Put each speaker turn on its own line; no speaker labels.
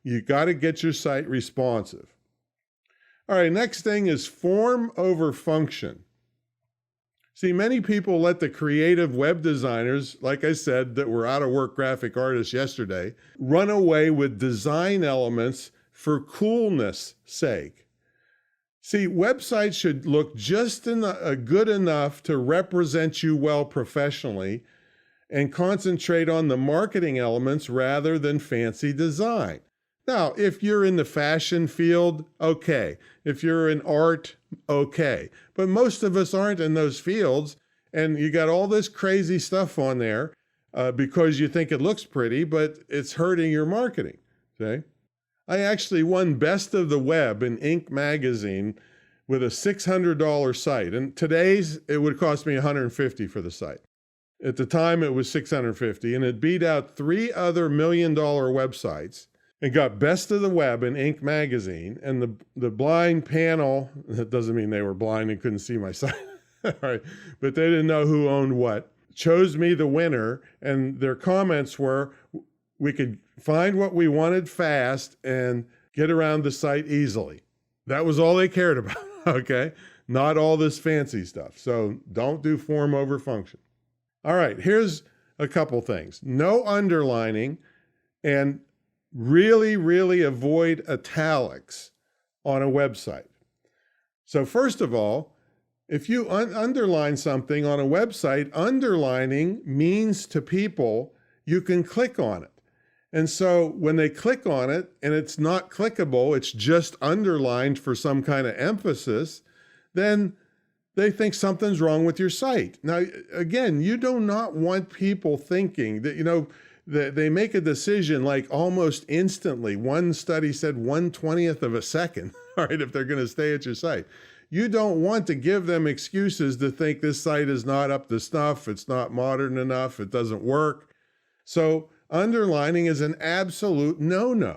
You got to get your site responsive. All right, next thing is form over function. See, many people let the creative web designers, like I said, that were out of work graphic artists yesterday, run away with design elements for coolness' sake. See, websites should look just good enough to represent you well professionally and concentrate on the marketing elements rather than fancy design. Now, if you're in the fashion field, okay. If you're in art, okay. But most of us aren't in those fields, and you got all this crazy stuff on there because you think it looks pretty, but it's hurting your marketing, okay? I actually won Best of the Web in Inc. magazine with a $600 site. And today's, it would cost me $150 for the site. At the time, it was $650, and it beat out 3 other $1 million websites and got Best of the Web in Inc. magazine. And the blind panel, that doesn't mean they were blind and couldn't see my site, all right, but they didn't know who owned what, chose me the winner, and their comments were, we could find what we wanted fast and get around the site easily. That was all they cared about, okay? Not all this fancy stuff. So don't do form over function. All right, here's a couple things. No underlining, and really, really avoid italics on a website. So first of all, if you underline something on a website, underlining means to people you can click on it. And so when they click on it and it's not clickable, it's just underlined for some kind of emphasis, then they think something's wrong with your site. Now, again, you do not want people thinking that, they make a decision like almost instantly. One study said 1/20th of a second, all right, if they're going to stay at your site. You don't want to give them excuses to think this site is not up to snuff, it's not modern enough, it doesn't work. So underlining is an absolute no-no.